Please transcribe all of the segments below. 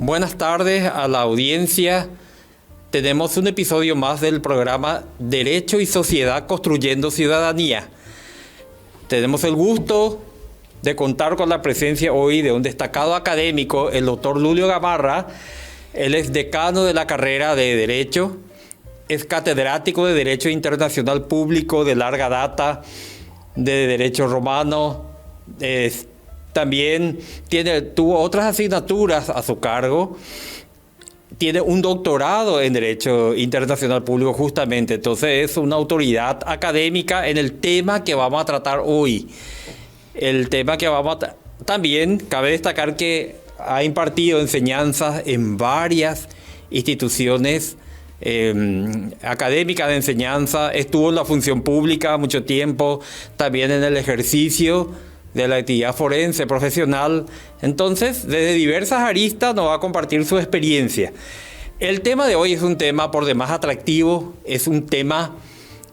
Buenas tardes a la audiencia. Tenemos un episodio más del programa Derecho y Sociedad Construyendo Ciudadanía. Tenemos el gusto de contar con la presencia hoy de un destacado académico, el doctor Lulio Gamarra. Él es decano de la carrera de Derecho, es catedrático de Derecho Internacional Público de larga data, de Derecho Romano. También tuvo otras asignaturas a su cargo. Tiene un doctorado en Derecho Internacional Público justamente. Entonces es una autoridad académica en el tema que vamos a tratar hoy. También cabe destacar que ha impartido enseñanzas en varias instituciones académicas de enseñanza. Estuvo en la función pública mucho tiempo, también en el ejercicio de la actividad forense profesional. Entonces, desde diversas aristas nos va a compartir su experiencia. El tema de hoy es un tema por demás atractivo, es un tema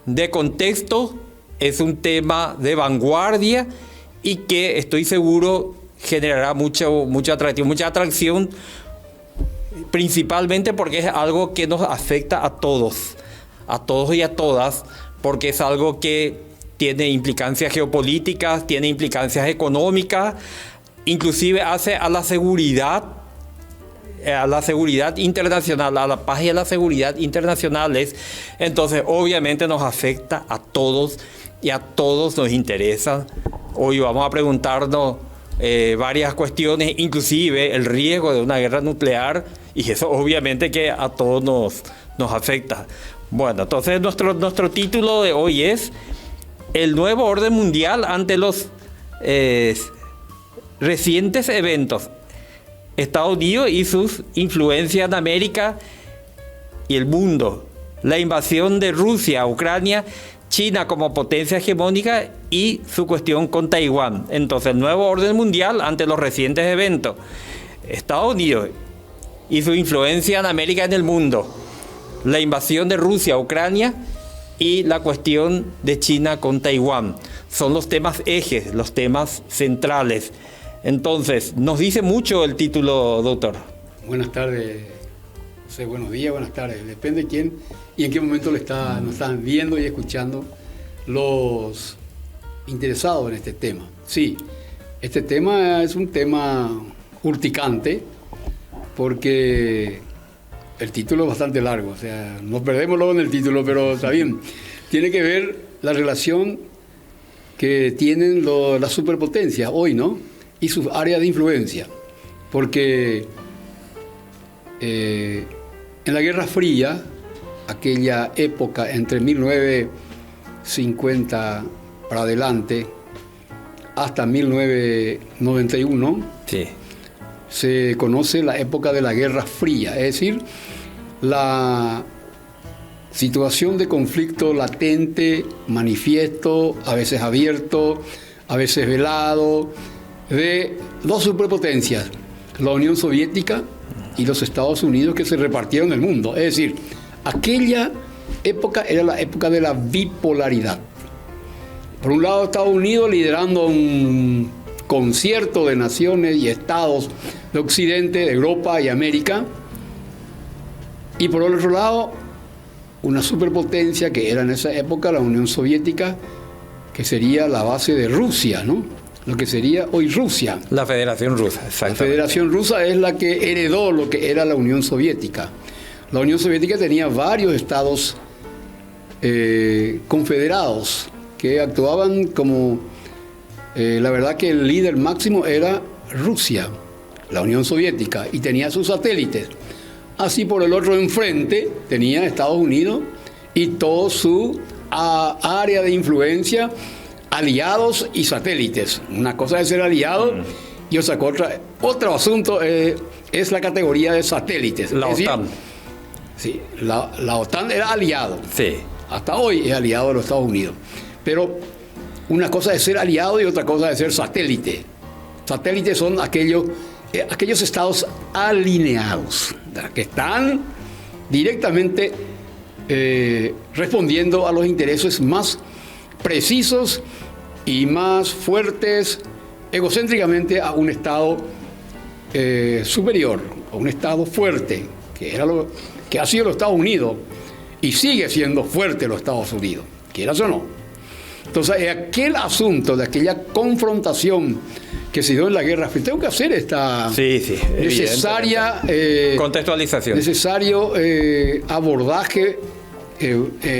de contexto, es un tema de vanguardia y que estoy seguro generará mucho atractivo, mucha atracción, principalmente porque es algo que nos afecta a todos y a todas, porque es algo que tiene implicancias geopolíticas, tiene implicancias económicas, inclusive hace a la seguridad internacional, a la paz y a la seguridad internacionales. Entonces, obviamente nos afecta a todos y a todos nos interesa. Hoy vamos a preguntarnos varias cuestiones, inclusive el riesgo de una guerra nuclear, y eso obviamente que a todos nos afecta. Bueno, entonces nuestro título de hoy es el nuevo orden mundial ante los recientes eventos. Estados Unidos y sus influencias en América y el mundo. La invasión de Rusia a Ucrania, China como potencia hegemónica y su cuestión con Taiwán. Entonces, el nuevo orden mundial ante los recientes eventos. Estados Unidos y su influencia en América y en el mundo. La invasión de Rusia a Ucrania y la cuestión de China con Taiwán. Son los temas ejes, los temas centrales. Entonces, nos dice mucho el título, doctor. Buenas tardes, José, buenos días, buenas tardes. Depende de quién y en qué momento nos están viendo y escuchando los interesados en este tema. Sí, este tema es un tema urticante porque el título es bastante largo, o sea, nos perdemos luego en el título, pero está bien. Tiene que ver la relación que tienen las superpotencias hoy, ¿no? Y sus áreas de influencia. Porque en la Guerra Fría, aquella época entre 1950 para adelante hasta 1991, sí, se conoce la época de la Guerra Fría, es decir, la situación de conflicto latente, manifiesto, a veces abierto, a veces velado, de dos superpotencias, la Unión Soviética y los Estados Unidos, que se repartieron el mundo. Es decir, aquella época era la época de la bipolaridad. Por un lado, Estados Unidos liderando un concierto de naciones y estados de Occidente, de Europa y América, y por el otro lado, una superpotencia que era en esa época la Unión Soviética, que sería la base de Rusia, ¿no? Lo que sería hoy Rusia. La Federación Rusa, exactamente. La Federación Rusa es la que heredó lo que era la Unión Soviética. La Unión Soviética tenía varios estados confederados que actuaban como... la verdad que el líder máximo era Rusia, la Unión Soviética, y tenía sus satélites. Así por el otro enfrente tenía Estados Unidos y todo su área de influencia, aliados y satélites. Una cosa es ser aliado y otro asunto es la categoría de satélites. La OTAN. Sí, la OTAN era aliado. Sí. Hasta hoy es aliado de los Estados Unidos. Pero una cosa es ser aliado y otra cosa es ser satélite. Satélites son aquellos estados alineados, que están directamente respondiendo a los intereses más precisos y más fuertes egocéntricamente a un estado superior, un Estado fuerte, que era lo que ha sido los Estados Unidos, y sigue siendo fuerte los Estados Unidos, quieras o no. Entonces, aquel asunto de aquella confrontación que se dio en la Guerra Fría, tengo que hacer esta necesaria contextualización, necesario abordaje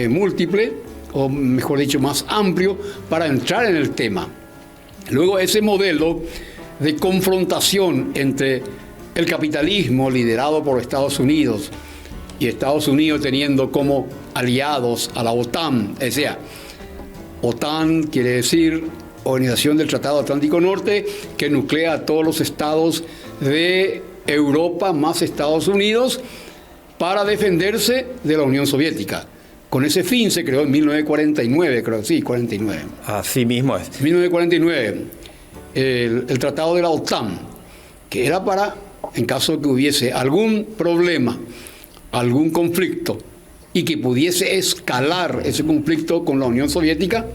múltiple, o mejor dicho, más amplio, para entrar en el tema. Luego, ese modelo de confrontación entre el capitalismo liderado por Estados Unidos y Estados Unidos teniendo como aliados a la OTAN, o sea, OTAN quiere decir Organización del Tratado Atlántico Norte, que nuclea a todos los estados de Europa más Estados Unidos para defenderse de la Unión Soviética. Con ese fin se creó en 1949, creo, sí, 49. Así mismo es. 1949, el Tratado de la OTAN, que era para, en caso de que hubiese algún problema, algún conflicto, y que pudiese escalar ese conflicto con la Unión Soviética,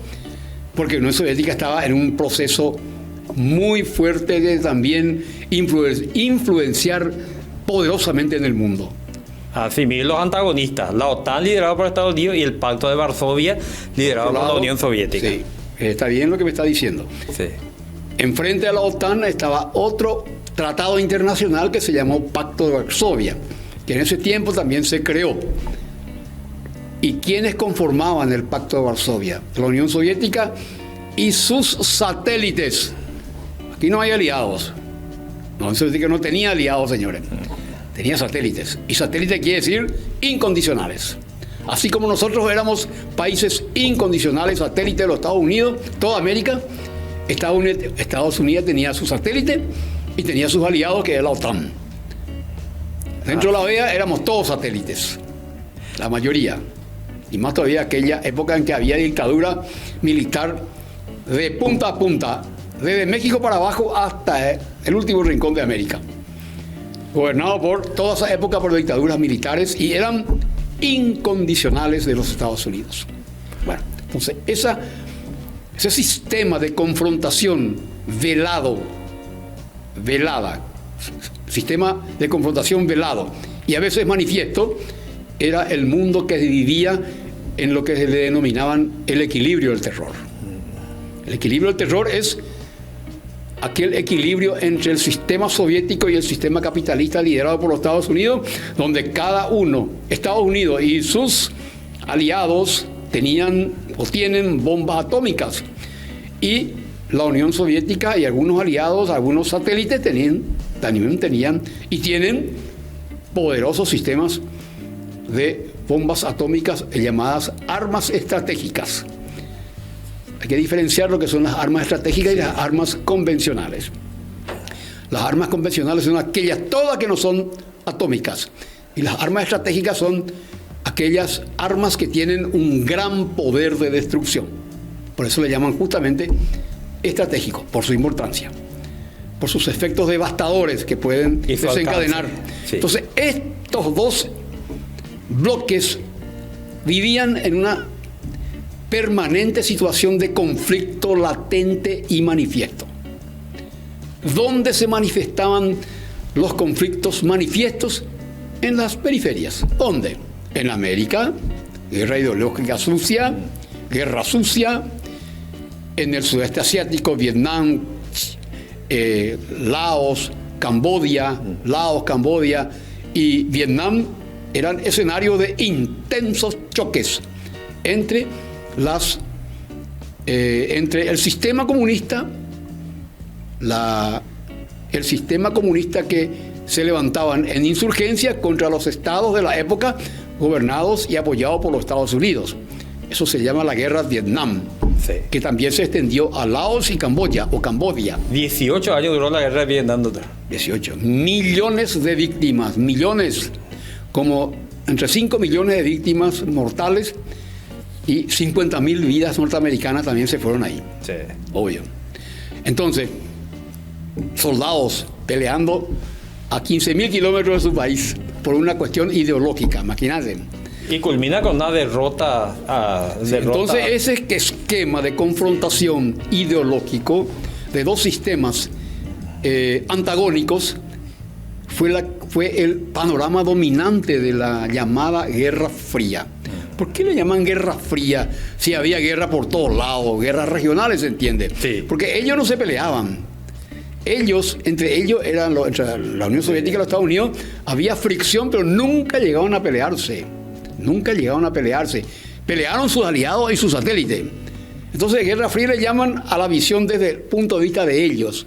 porque la Unión Soviética estaba en un proceso muy fuerte de también influenciar poderosamente en el mundo. Así mismo, los antagonistas, la OTAN liderada por Estados Unidos y el Pacto de Varsovia liderado por la Unión Soviética. Sí, está bien lo que me está diciendo. Sí. Enfrente a la OTAN estaba otro tratado internacional que se llamó Pacto de Varsovia, que en ese tiempo también se creó. ¿Y quiénes conformaban el Pacto de Varsovia? La Unión Soviética y sus satélites. Aquí no hay aliados. La Unión Soviética no tenía aliados, señores. Tenía satélites. Y satélite quiere decir incondicionales. Así como nosotros éramos países incondicionales, satélite de los Estados Unidos, toda América, Estados Unidos tenía su satélite y tenía sus aliados, que era la OTAN. Dentro de la OEA éramos todos satélites, la mayoría. Y más todavía aquella época en que había dictadura militar de punta a punta, desde México para abajo hasta el último rincón de América. Gobernado por toda esa época por dictaduras militares y eran incondicionales de los Estados Unidos. Bueno, entonces ese sistema de confrontación sistema de confrontación velado y a veces manifiesto, era el mundo que vivía en lo que se le denominaban el equilibrio del terror. El equilibrio del terror es aquel equilibrio entre el sistema soviético y el sistema capitalista liderado por los Estados Unidos, donde cada uno, Estados Unidos y sus aliados, tenían o tienen bombas atómicas. Y la Unión Soviética y algunos aliados, algunos satélites también tenían y tienen poderosos sistemas de bombas atómicas llamadas armas estratégicas. Hay que diferenciar lo que son las armas estratégicas y las armas convencionales. Las armas convencionales son aquellas todas que no son atómicas, y las armas estratégicas son aquellas armas que tienen un gran poder de destrucción. Por eso le llaman justamente estratégicos, por su importancia, por sus efectos devastadores que pueden desencadenar. Sí. Entonces, estos dos bloques vivían en una permanente situación de conflicto latente y manifiesto. ¿Dónde se manifestaban los conflictos manifiestos? En las periferias. ¿Dónde? En América, guerra ideológica sucia, guerra sucia. En el sudeste asiático, Vietnam, Laos, Camboya y Vietnam eran escenarios de intensos choques entre el sistema comunista, el sistema comunista que se levantaban en insurgencia contra los estados de la época gobernados y apoyados por los Estados Unidos. Eso se llama la guerra de Vietnam, sí, que también se extendió a Laos y Camboya. 18 años duró la guerra de Vietnam, doctor. 18. Millones de víctimas, como entre 5 millones de víctimas mortales y 50.000 vidas norteamericanas también se fueron ahí. Sí. Obvio. Entonces, soldados peleando a 15.000 kilómetros de su país por una cuestión ideológica, imagínate. Y culmina con una derrota. Entonces, ese esquema de confrontación ideológico de dos sistemas antagónicos fue el panorama dominante de la llamada Guerra Fría. ¿Por qué le llaman Guerra Fría si había guerra por todos lados, guerras regionales, se entiende? Sí. Porque ellos no se peleaban. Entre ellos entre la Unión Soviética y los Estados Unidos, había fricción, pero nunca llegaron a pelearse. Nunca llegaron a pelearse. Pelearon sus aliados y sus satélites. Entonces, Guerra Fría le llaman a la visión desde el punto de vista de ellos.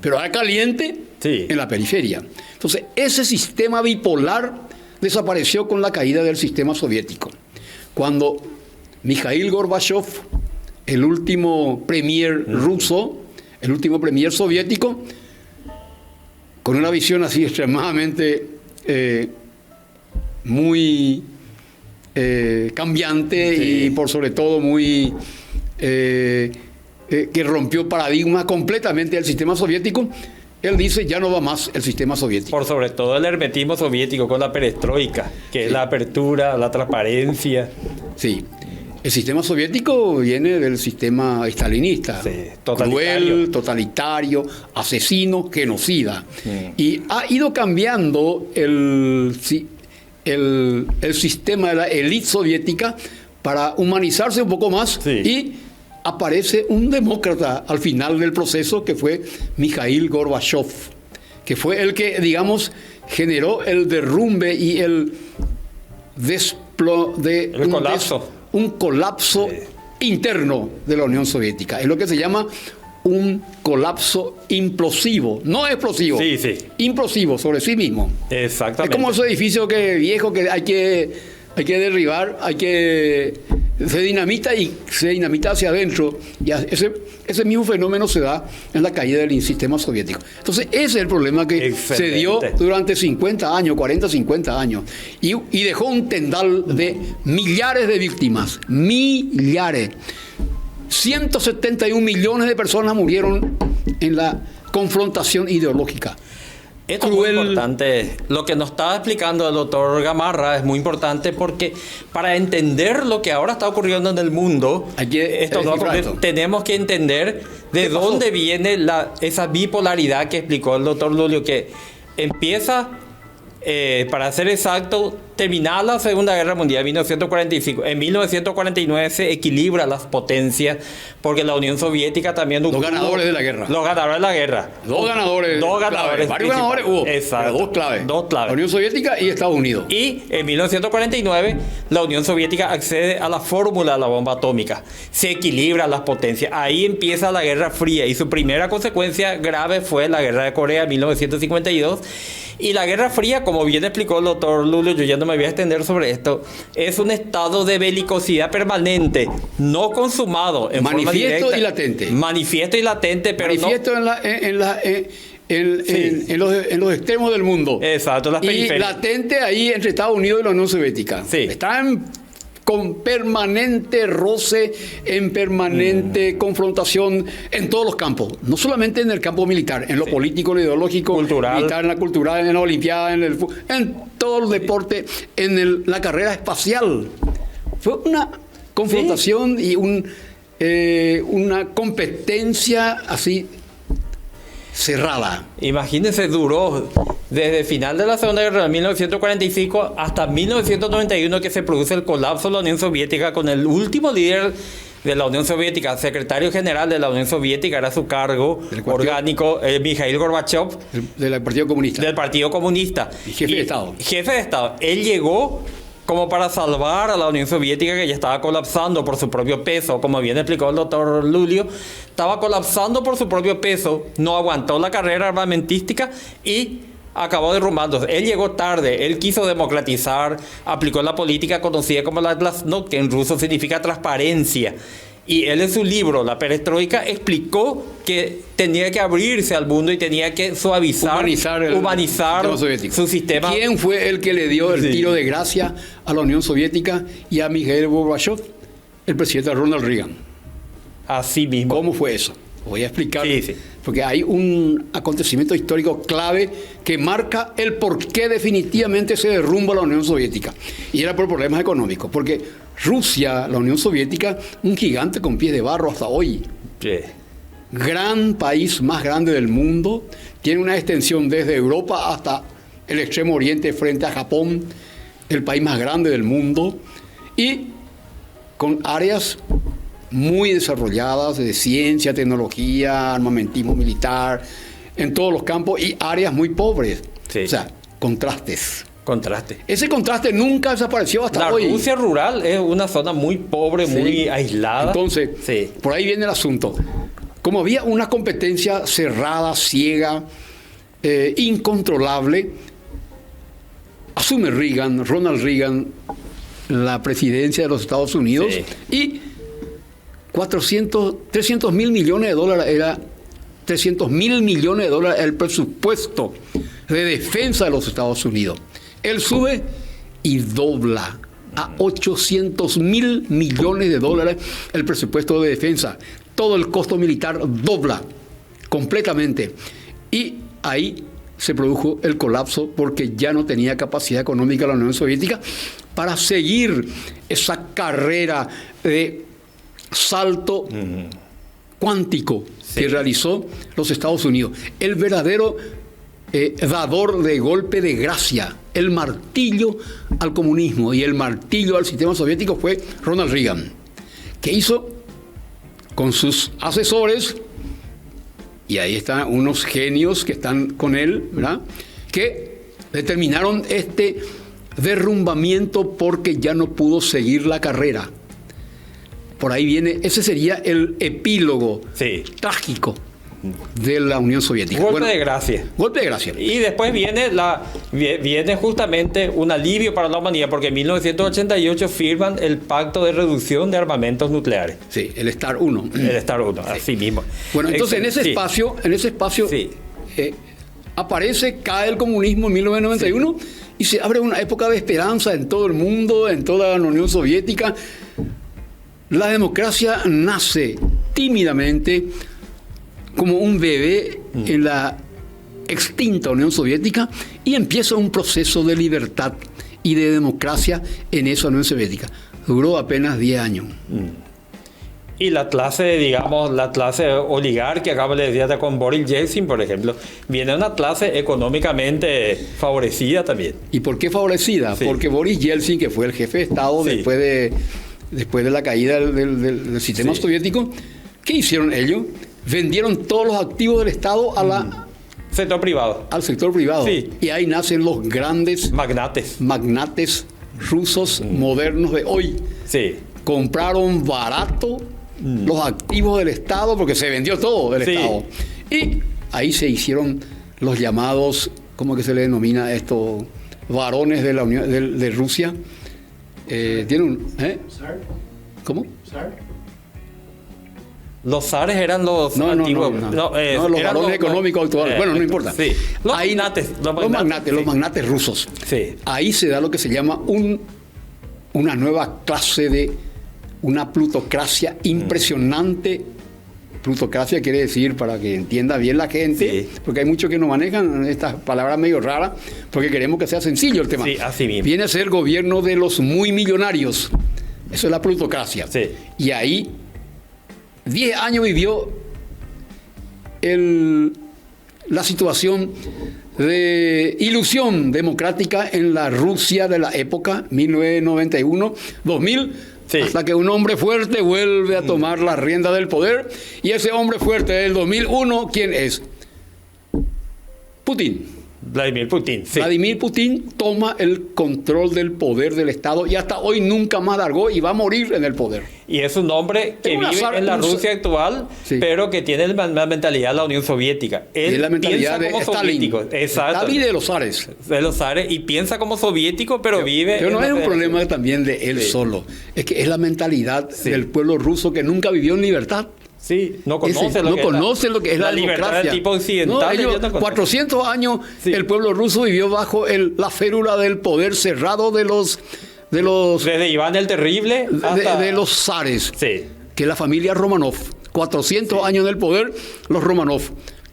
Pero era caliente en la periferia. Entonces, ese sistema bipolar desapareció con la caída del sistema soviético. Cuando Mikhail Gorbachev, el último premier ruso, el último premier soviético, con una visión así extremadamente muy cambiante y por sobre todo muy que rompió paradigma completamente del sistema soviético, él dice ya no va más el sistema soviético. Por sobre todo el hermetismo soviético con la perestroika, que es la apertura, la transparencia. Sí. El sistema soviético viene del sistema stalinista, cruel, totalitario, asesino, genocida. Y ha ido cambiando el sistema de la élite soviética para humanizarse un poco más y aparece un demócrata al final del proceso que fue Mikhail Gorbachev, que fue el que, digamos, generó el derrumbe y el colapso. Un colapso interno de la Unión Soviética. Es lo que se llama un colapso implosivo, no explosivo, implosivo sobre sí mismo. Exactamente. Es como ese edificio viejo que hay que derribar, se dinamita hacia adentro, y ese mismo fenómeno se da en la caída del sistema soviético. Entonces ese es el problema que se dio durante 50 años, 40, 50 años, y dejó un tendal de millares de víctimas, millares. 171 millones de personas murieron en la confrontación ideológica. Esto es muy importante. Lo que nos estaba explicando el doctor Gamarra es muy importante porque para entender lo que ahora está ocurriendo en el mundo, tenemos que entender de dónde viene esa bipolaridad que explicó el doctor Lulio, que empieza, para ser exacto, terminada la Segunda Guerra Mundial en 1945. En 1949 se equilibra las potencias porque la Unión Soviética también... Los ganadores de la guerra. Dos ganadores. Varios ganadores hubo. Exacto. Dos claves. La Unión Soviética y Estados Unidos. Y en 1949 la Unión Soviética accede a la fórmula de la bomba atómica. Se equilibran las potencias. Ahí empieza la Guerra Fría y su primera consecuencia grave fue la Guerra de Corea en 1952. Y la Guerra Fría, como bien explicó el doctor Lulio, yo ya no me voy a extender sobre esto, es un estado de belicosidad permanente, no consumado en forma directa. Manifiesto y latente. Manifiesto y latente, pero manifiesto no... en los extremos del mundo. Exacto, las periferias. Y latente ahí entre Estados Unidos y la Unión Soviética. Están con permanente roce, en permanente confrontación en todos los campos, no solamente en el campo militar, en lo político, lo ideológico, cultural, militar, en la cultural, en la olimpiada, en todo el deporte, en la carrera espacial. Fue una confrontación y una competencia así cerrada. Imagínense, duró desde el final de la Segunda Guerra de 1945 hasta 1991 que se produce el colapso de la Unión Soviética con el último líder de la Unión Soviética, secretario general de la Unión Soviética, era su cargo orgánico, Mikhail Gorbachev. Del Partido Comunista. Del Partido Comunista. Y jefe de Estado. Jefe de Estado. Él llegó como para salvar a la Unión Soviética, que ya estaba colapsando por su propio peso, como bien explicó el doctor Lulio, estaba colapsando por su propio peso, no aguantó la carrera armamentística y acabó derrumbándose. Él llegó tarde, él quiso democratizar, aplicó la política conocida como la glasnost, que en ruso significa transparencia. Y él en su libro, La Perestroika, explicó que tenía que abrirse al mundo y tenía que humanizar su sistema. ¿Quién fue el que le dio el tiro de gracia a la Unión Soviética y a Mikhail Gorbachev? El presidente Ronald Reagan. Así mismo. ¿Cómo fue eso? Voy a explicar. Porque hay un acontecimiento histórico clave que marca el por qué definitivamente se derrumba la Unión Soviética. Y era por problemas económicos. Porque Rusia, la Unión Soviética, un gigante con pies de barro hasta hoy. Gran país, más grande del mundo, tiene una extensión desde Europa hasta el Extremo Oriente frente a Japón, el país más grande del mundo, y con áreas muy desarrolladas de ciencia, tecnología, armamentismo militar, en todos los campos, y áreas muy pobres. Sí. O sea, contrastes. Contraste. Ese contraste nunca desapareció hasta hoy. La Rusia rural es una zona muy pobre, sí, muy aislada. Entonces, sí, por ahí viene el asunto. Como había una competencia cerrada, ciega, incontrolable, asume Ronald Reagan, la presidencia de los Estados Unidos, sí, y 300 mil millones de dólares era 300 mil millones de dólares el presupuesto de defensa de los Estados Unidos. Él sube y dobla a 800 mil millones de dólares el presupuesto de defensa. Todo el costo militar dobla completamente. Y ahí se produjo el colapso porque ya no tenía capacidad económica la Unión Soviética para seguir esa carrera de salto cuántico, sí, que realizó los Estados Unidos. El verdadero dador de golpe de gracia, el martillo al comunismo y el martillo al sistema soviético fue Ronald Reagan, que hizo con sus asesores, y ahí están unos genios que están con él, ¿verdad?, que determinaron este derrumbamiento porque ya no pudo seguir la carrera. Por ahí viene, ese sería el epílogo, sí, trágico de la Unión Soviética. Golpe de gracia. Golpe de gracia. Y después viene justamente un alivio para la humanidad, porque en 1988 firman el Pacto de Reducción de Armamentos Nucleares. Sí, el START 1. El START 1, sí, así mismo. Bueno, entonces en ese espacio sí, aparece, cae el comunismo en 1991, sí, y se abre una época de esperanza en todo el mundo, en toda la Unión Soviética. La democracia nace tímidamente como un bebé en la extinta Unión Soviética y empieza un proceso de libertad y de democracia en esa Unión Soviética. Duró apenas 10 años. Y la clase, digamos, la clase oligarquia, acabo de decir con Boris Yeltsin, por ejemplo, viene una clase económicamente favorecida también. ¿Y por qué favorecida? Sí. Porque Boris Yeltsin, que fue el jefe de Estado, sí, después de la caída del sistema, sí, soviético, ¿qué hicieron ellos? Vendieron todos los activos del Estado al sector privado. Sí. Y ahí nacen los grandes magnates rusos modernos de hoy. Sí. Compraron barato los activos del Estado porque se vendió todo del, sí, Estado. Y ahí se hicieron los llamados, ¿cómo que se le denomina estos varones de la Unión de Rusia? Tiene un... ¿Cómo? Los zares eran los antiguos. Los varones económicos actuales. Bueno, no importa. Sí. Los magnates rusos. Sí. Ahí se da lo que se llama una nueva clase de una plutocracia impresionante. Plutocracia quiere decir, para que entienda bien la gente, sí, porque hay muchos que no manejan estas palabras medio raras, porque queremos que sea sencillo el tema. Sí, así mismo. Viene a ser el gobierno de los muy millonarios. Eso es la plutocracia. Sí. Y ahí 10 años vivió la situación de ilusión democrática en la Rusia de la época 1991-2000, sí, hasta que un hombre fuerte vuelve a tomar la rienda del poder. Y ese hombre fuerte del 2001, ¿quién es? Putin. Vladimir Putin, sí. Vladimir Putin toma el control del poder del Estado y hasta hoy nunca más largó y va a morir en el poder. Y es un hombre que vive en la Rusia actual, sí, pero que tiene la mentalidad de la Unión Soviética. Él es la mentalidad piensa como soviético. Exacto. Stalin de los zares. De los zares, y piensa como soviético, pero vive... Pero no es un problema también de él, sí, solo. Es que es la mentalidad, sí, del pueblo ruso que nunca vivió en libertad. Sí, no conoce lo que es la libertad del tipo occidental. No, 400 años, sí, el pueblo ruso vivió bajo la férula del poder cerrado de los desde Iván el Terrible hasta... de los zares, sí, que es la familia Romanov. 400 sí, años en el poder, los Romanov.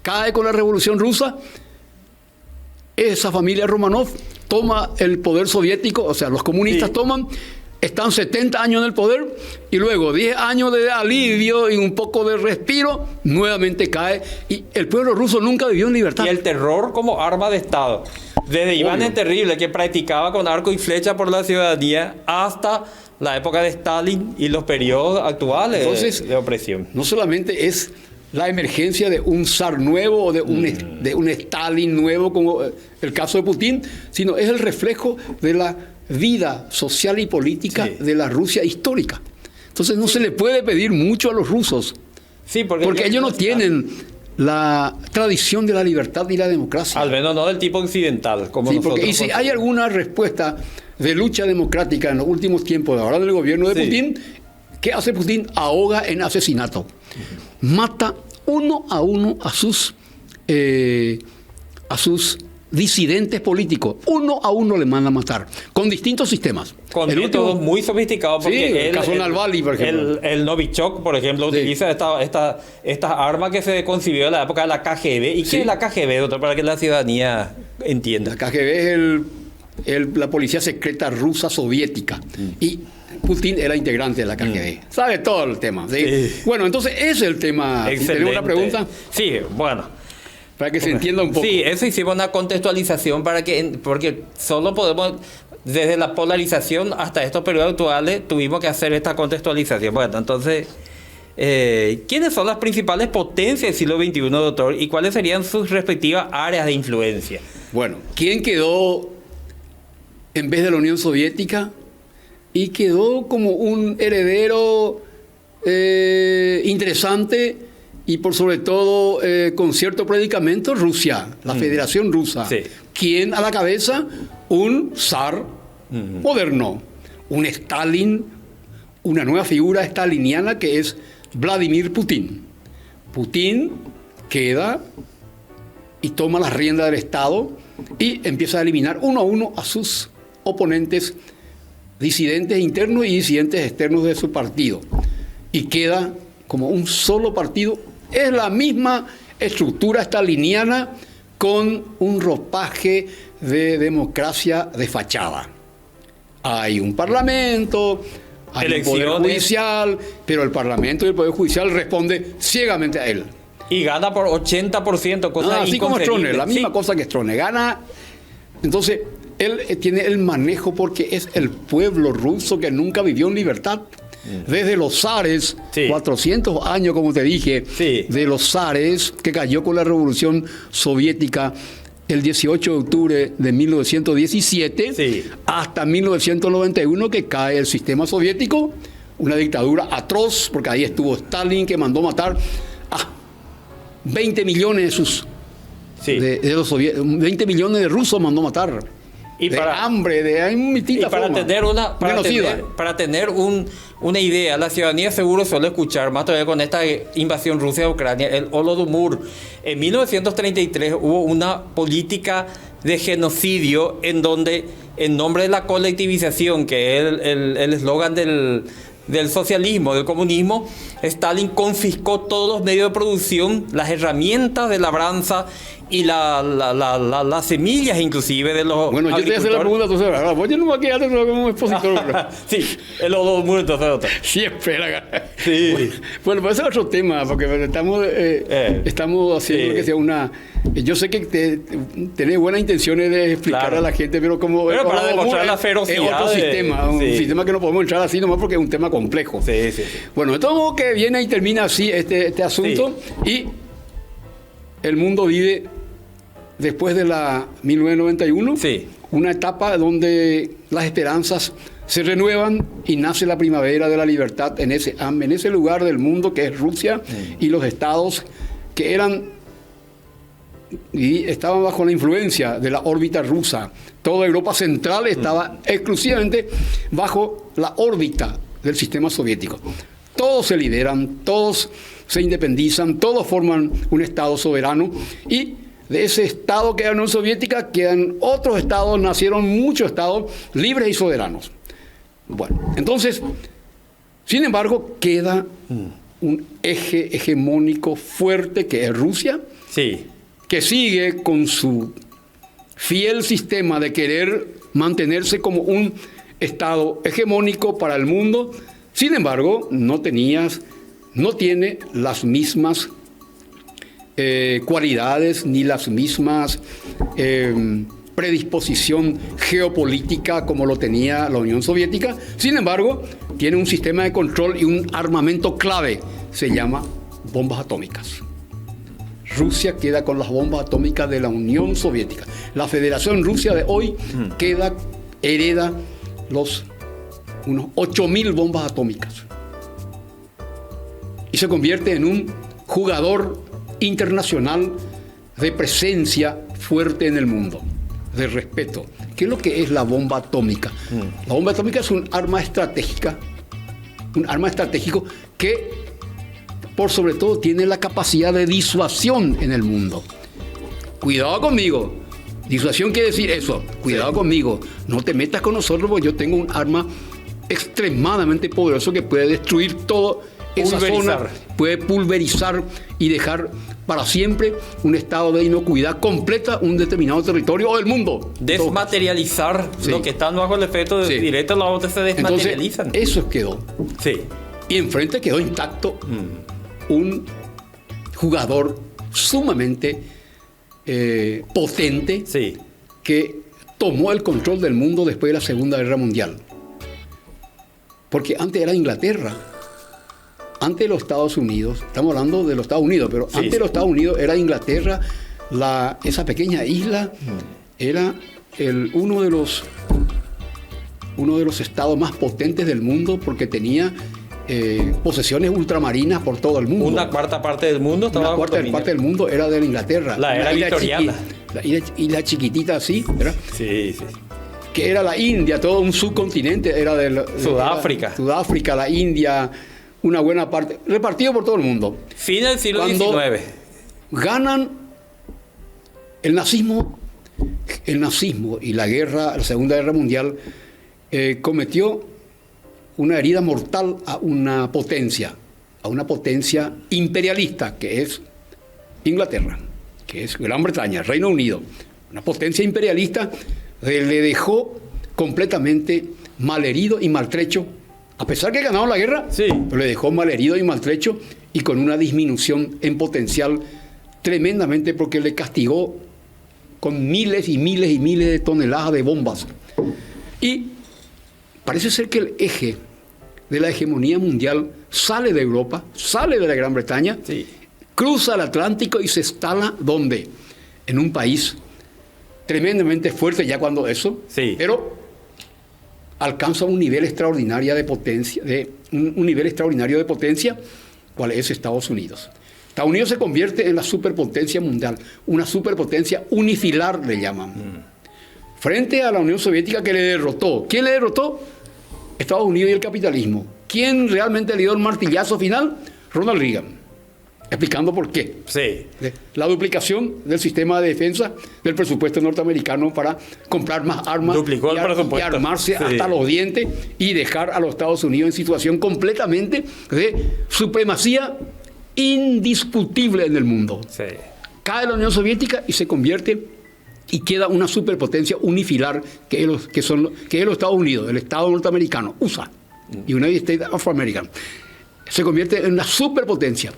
Cae con la Revolución Rusa, esa familia Romanov toma el poder soviético, o sea, los comunistas, sí, toman, están 70 años en el poder y luego 10 años de alivio y un poco de respiro, nuevamente cae. Y el pueblo ruso nunca vivió en libertad. Y el terror como arma de Estado. Desde Iván el Terrible, que practicaba con arco y flecha por la ciudadanía, hasta la época de Stalin y los periodos actuales. Entonces, de opresión. No solamente es la emergencia de un zar nuevo o de un Stalin nuevo, como el caso de Putin, sino es el reflejo de la vida social y política de la Rusia histórica. Entonces no se le puede pedir mucho a los rusos, porque ellos no tienen la tradición de la libertad y la democracia. Al menos no del tipo occidental, como nosotros. Y si hay alguna respuesta de lucha democrática en los últimos tiempos, ahora del gobierno de Putin, ¿qué hace Putin? Ahoga en asesinato. Mata uno a uno a sus disidentes políticos. Uno a uno le manda a matar, con distintos sistemas. Con métodos muy sofisticados. Porque el caso Navalny, por ejemplo. El Novichok, por ejemplo, utiliza estas armas que se concibió en la época de la KGB. ¿Y qué es la KGB, doctor, para que la ciudadanía entienda? La KGB es la policía secreta rusa soviética. Y Putin era integrante de la KGB. Sabe todo el tema. Bueno, entonces ese es el tema. ¿Tenemos una pregunta? Sí, bueno. Para que se entienda un poco. Sí, eso hicimos una contextualización porque solo podemos, desde la polarización hasta estos periodos actuales, tuvimos que hacer esta contextualización. Bueno, entonces, ¿quiénes son las principales potencias del siglo XXI, doctor? ¿Y cuáles serían sus respectivas áreas de influencia? Bueno, ¿quién quedó en vez de la Unión Soviética? Y quedó como un heredero interesante y por sobre todo con cierto predicamento, Rusia, la Federación Rusa. ¿Quién a la cabeza? Un zar moderno, un Stalin, una nueva figura staliniana que es Vladimir Putin. Putin queda y toma las riendas del Estado y empieza a eliminar uno a uno a sus oponentes disidentes internos y disidentes externos de su partido. Y queda como un solo partido. Es la misma estructura staliniana con un ropaje de democracia de fachada. Hay un parlamento, hay un poder judicial, pero el parlamento y el poder judicial responde ciegamente a él. Y gana por 80%, cosa así como Stroessner, la misma cosa que Stroessner. Gana. Entonces, él tiene el manejo porque es el pueblo ruso que nunca vivió en libertad. Desde los zares, 400 años, como te dije, de los zares, que cayó con la Revolución Soviética el 18 de octubre de 1917, hasta 1991, que cae el sistema soviético, una dictadura atroz, porque ahí estuvo Stalin, que mandó matar a 20 millones de sus... de los 20 millones de rusos mandó matar. Y de para hambre, de distintas formas. Para tener una idea, la ciudadanía seguro suele escuchar, más todavía con esta invasión rusa de Ucrania, el Holodomor. En 1933 hubo una política de genocidio en donde, en nombre de la colectivización, que es el eslogan del socialismo, del comunismo, Stalin confiscó todos los medios de producción, las herramientas de labranza y las semillas inclusive de los Bueno, yo te voy a hacer la pregunta, entonces, ahora, vos ya no me quedaste como expositor. Sí, el Holodomor, entonces. Siempre. Bueno, pues ese es otro tema, porque estamos haciendo que sea una... Yo sé que tenés buenas intenciones de explicar a la gente, pero como... Pero para demostrar la ferocidad. Es otro sistema, un sistema que no podemos entrar así nomás porque es un tema complejo. Bueno, entonces que viene y termina así este asunto y el mundo vive después de la 1991 una etapa donde las esperanzas se renuevan y nace la primavera de la libertad en ese lugar del mundo que es Rusia y los estados que estaban bajo la influencia de la órbita rusa. Toda Europa central estaba exclusivamente bajo la órbita del sistema soviético. Todos se lideran, todos se independizan, todos forman un estado soberano y de ese estado que era la Unión Soviética quedan otros estados, nacieron muchos estados libres y soberanos. Bueno, entonces, sin embargo, queda un eje hegemónico fuerte que es Rusia, que sigue con su fiel sistema de querer mantenerse como un estado hegemónico para el mundo. Sin embargo, no tiene las mismas cualidades ni las mismas predisposición geopolítica como lo tenía la Unión Soviética. Sin embargo, tiene un sistema de control y un armamento clave. Se llama bombas atómicas. Rusia queda con las bombas atómicas de la Unión Soviética. La Federación Rusia de hoy hereda unos 8.000 bombas atómicas. Y se convierte en un jugador internacional de presencia fuerte en el mundo, de respeto. ¿Qué es lo que es la bomba atómica? La bomba atómica es un arma estratégica, un arma estratégico que, por sobre todo, tiene la capacidad de disuasión en el mundo. Cuidado conmigo. Disuasión quiere decir eso. Cuidado conmigo. No te metas con nosotros porque yo tengo un arma extremadamente poderoso que puede destruir todo esa zona, puede pulverizar y dejar para siempre un estado de inocuidad completa un determinado territorio o del mundo. Desmaterializar lo que están bajo el efecto directo, las otras se desmaterializan. Entonces, eso quedó. Sí. Y enfrente quedó intacto un jugador sumamente potente que tomó el control del mundo después de la Segunda Guerra Mundial. Porque antes era Inglaterra. Antes de los Estados Unidos, estamos hablando de los Estados Unidos, pero antes de los Estados Unidos era Inglaterra, esa pequeña isla era uno de los estados más potentes del mundo porque tenía posesiones ultramarinas por todo el mundo. Una cuarta parte del mundo estaba Una cuarta parte del mundo era de Inglaterra. La era victoriana. La isla chiquitita así, ¿verdad? Sí. Que era la India, todo un subcontinente, era de Sudáfrica. Sudáfrica, la India, una buena parte, repartido por todo el mundo. Fin del siglo XIX. Ganan el nazismo y la Segunda Guerra Mundial cometió una herida mortal a una potencia imperialista, que es Inglaterra, que es Gran Bretaña, Reino Unido. Una potencia imperialista le dejó completamente malherido y maltrecho. A pesar que ganaron la guerra, pero le dejó malherido y maltrecho y con una disminución en potencial tremendamente porque le castigó con miles y miles y miles de toneladas de bombas. Y parece ser que el eje de la hegemonía mundial sale de Europa, sale de la Gran Bretaña, cruza el Atlántico y se instala ¿dónde? En un país tremendamente fuerte ya cuando eso, pero alcanza un nivel extraordinario de potencia, cual es Estados Unidos. Estados Unidos se convierte en la superpotencia mundial, una superpotencia unifilar le llaman, frente a la Unión Soviética que le derrotó. ¿Quién le derrotó? Estados Unidos y el capitalismo. ¿Quién realmente le dio el martillazo final? Ronald Reagan. Explicando por qué. La duplicación del sistema de defensa del presupuesto norteamericano para comprar más armas y armarse hasta los dientes y dejar a los Estados Unidos en situación completamente de supremacía indiscutible en el mundo. Cae la Unión Soviética y se convierte y queda una superpotencia unifilar que es los Estados Unidos, el Estado norteamericano, USA, United States of America. Se convierte en una superpotencia.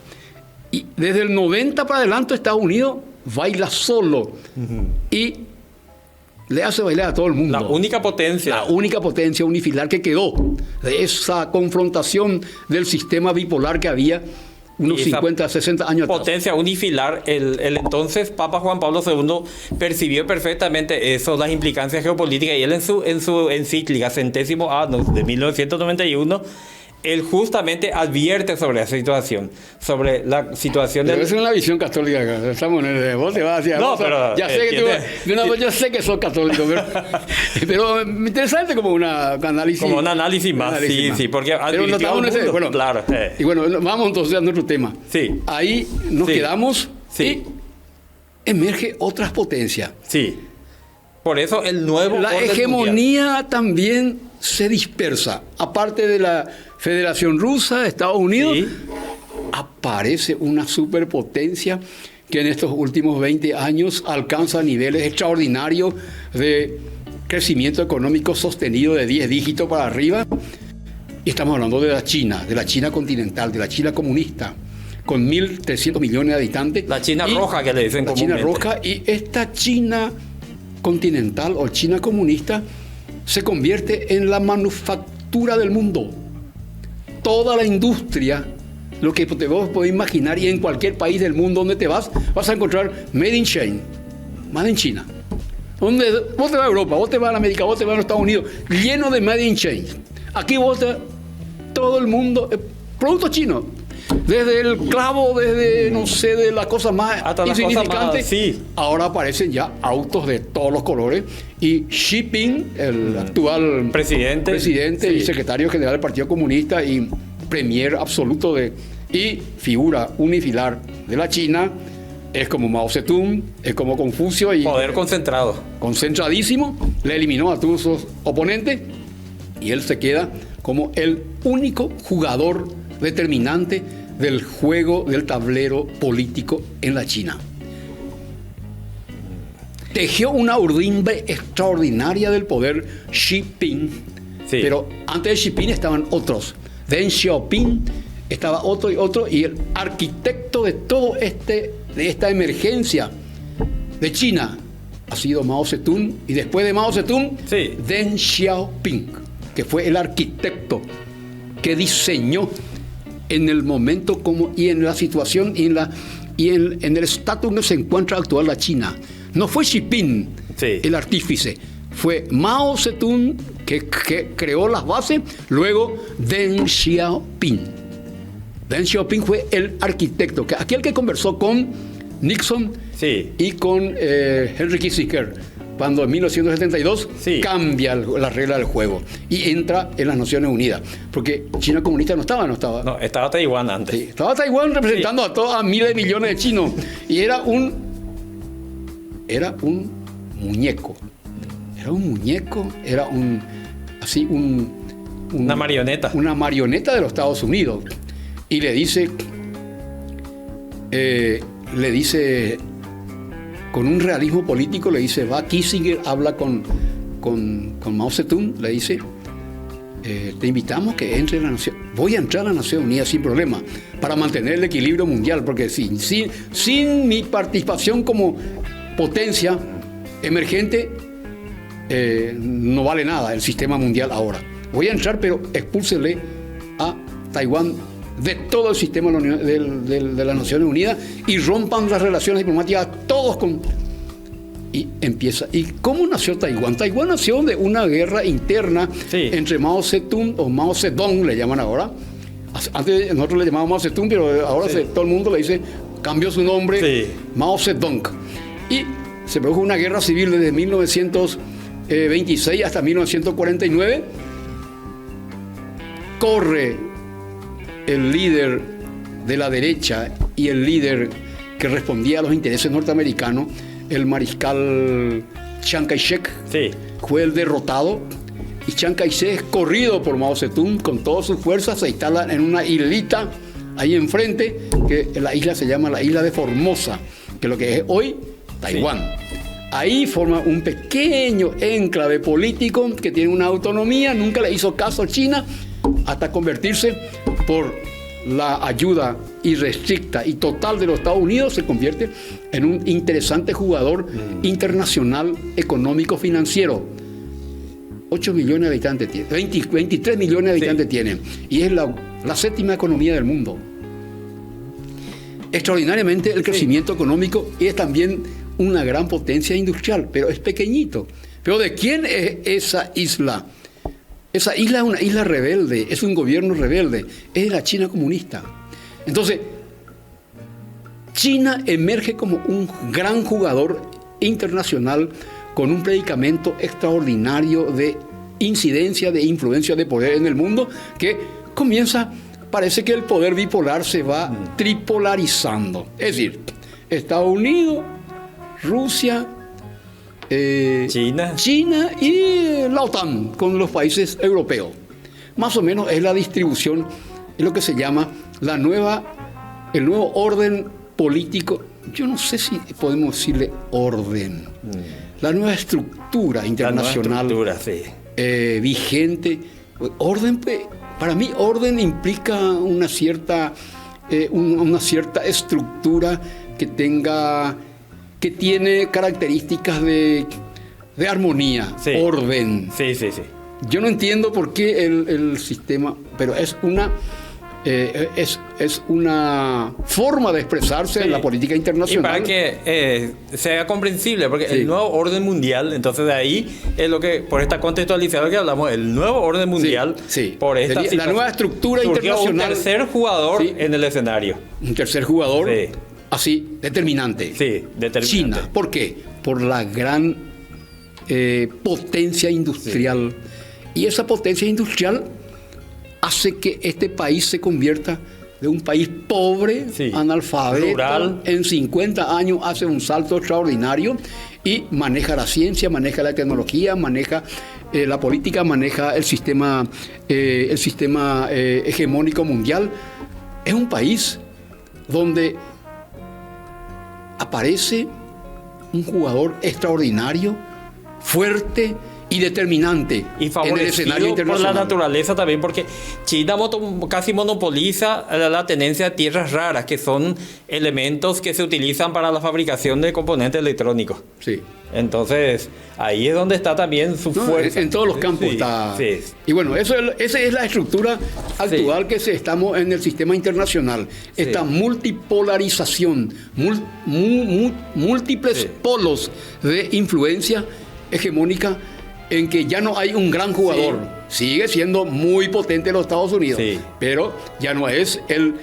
Y desde el 90 para adelante Estados Unidos baila solo y le hace bailar a todo el mundo. La única potencia unifilar que quedó de esa confrontación del sistema bipolar que había unos 50, 60 años atrás. Potencia unifilar, el entonces Papa Juan Pablo II percibió perfectamente eso, las implicancias geopolíticas, y él en su encíclica Centésimo Annus de 1991, él justamente advierte sobre esa situación, sobre la situación de... Es una visión católica acá. Estamos en el... Vos te vas hacia... No, pero... Ya sé que yo sé que sos católico, pero me interesante como un análisis... Como un análisis más, sí, porque advirtió al mundo. Bueno, claro. Y bueno, vamos entonces a nuestro tema. Ahí nos quedamos y emerge otras potencias. Por eso el nuevo... La hegemonía también se dispersa. Aparte de la Federación Rusa, Estados Unidos, aparece una superpotencia que en estos últimos 20 años alcanza niveles extraordinarios de crecimiento económico sostenido de 10 dígitos para arriba. Y estamos hablando de la China continental, de la China comunista, con 1.300 millones de habitantes. La China roja que le dicen comúnmente. La China roja, y esta China continental o China comunista se convierte en la manufactura del mundo. Toda la industria, lo que vos podés imaginar, y en cualquier país del mundo donde te vas a encontrar Made in China, Made in China. Vos te vas a Europa, vos te vas a América, vos te vas a los Estados Unidos, lleno de Made in China. Aquí todo el mundo, productos chinos. Desde el clavo, desde, no sé, de las cosas más insignificantes. Sí. Ahora aparecen ya autos de todos los colores. Y Xi Jinping, el actual presidente y secretario general del Partido Comunista y premier absoluto y figura unifilar de la China, es como Mao Zedong, es como Confucio. Y poder concentrado. Concentradísimo. Le eliminó a todos sus oponentes y él se queda como el único jugador determinante del juego del tablero político en la China. Tejió una urdimbre extraordinaria del poder Xi Jinping, pero antes de Xi Jinping estaban otros. Deng Xiaoping estaba otro, y el arquitecto de todo de esta emergencia de China ha sido Mao Zedong, y después de Mao Zedong, Deng Xiaoping, que fue el arquitecto que diseñó en el momento y en la situación y en el estatus donde se encuentra actual la China. No fue Xi Jinping el artífice, fue Mao Zedong que creó las bases, luego Deng Xiaoping. Deng Xiaoping fue el arquitecto, aquel que conversó con Nixon y con Henry Kissinger, cuando en 1972 cambia la regla del juego y entra en las Naciones Unidas. Porque China comunista no estaba. No, estaba Taiwán antes. Sí, estaba Taiwán representando a miles de millones de chinos. Y era un muñeco. Era una marioneta. Una marioneta de los Estados Unidos. Y le dice con un realismo político, le dice, va Kissinger, habla con Mao Zedong, le dice, te invitamos que entre en la Nación. Voy a entrar a la Nación Unida sin problema, para mantener el equilibrio mundial, porque sin mi participación como potencia emergente, no vale nada el sistema mundial ahora. Voy a entrar, pero expúlsele a Taiwán de todo el sistema de las Naciones Unidas y rompan las relaciones diplomáticas todos y empieza. ¿Y cómo nació Taiwán? Taiwán nació de una guerra interna entre Mao Zedong, o Mao Zedong le llaman ahora. Antes nosotros le llamábamos Mao Zedong, pero ahora todo el mundo le dice, cambió su nombre, Mao Zedong. Y se produjo una guerra civil desde 1926 hasta 1949. Corre el líder de la derecha y el líder que respondía a los intereses norteamericanos, el mariscal Chiang Kai-shek, fue el derrotado, y Chiang Kai-shek es corrido por Mao Zedong con todas sus fuerzas, se instala en una islita ahí enfrente, que la isla se llama la isla de Formosa, que es lo que es hoy Taiwán. Ahí forma un pequeño enclave político que tiene una autonomía, nunca le hizo caso a China, hasta convertirse, por la ayuda irrestricta y total de los Estados Unidos, se convierte en un interesante jugador internacional económico financiero. 8 millones de habitantes tiene, 23 millones de habitantes tiene, y es la séptima economía del mundo. Extraordinariamente el crecimiento económico, y es también una gran potencia industrial, pero es pequeñito. Pero ¿de quién es esa isla? Esa isla es una isla rebelde, es un gobierno rebelde, es de la China comunista. Entonces, China emerge como un gran jugador internacional con un predicamento extraordinario de incidencia, de influencia, de poder en el mundo, que parece que el poder bipolar se va tripolarizando. Es decir, Estados Unidos, Rusia, China y la OTAN con los países europeos. Más o menos es la distribución, es lo que se llama el nuevo orden político. Yo no sé si podemos decirle orden, la nueva estructura internacional vigente. Orden, pues, para mí orden implica una cierta estructura que tiene características de armonía, orden. Yo no entiendo por qué el sistema, pero es una forma de expresarse en la política internacional. Y para que sea comprensible, porque el nuevo orden mundial, entonces de ahí es lo que, por esta contextualización que hablamos, el nuevo orden mundial, por esta la nueva estructura internacional. Un tercer jugador en el escenario. Un tercer jugador, así, determinante. China. ¿Por qué? Por la gran potencia industrial. Y esa potencia industrial hace que este país se convierta de un país pobre, analfabeto, rural. En 50 años hace un salto extraordinario y maneja la ciencia, maneja la tecnología, maneja la política, maneja el sistema hegemónico mundial. Es un país donde aparece un jugador extraordinario, fuerte y determinante y en el escenario internacional. Por la naturaleza también, porque China casi monopoliza la tenencia de tierras raras, que son elementos que se utilizan para la fabricación de componentes electrónicos. Entonces, ahí es donde está también su fuerza. En todos los campos está. Y bueno, esa es la estructura actual que estamos en el sistema internacional. Esta multipolarización, múltiples polos de influencia hegemónica, en que ya no hay un gran jugador. Sigue siendo muy potente los Estados Unidos, pero ya no es el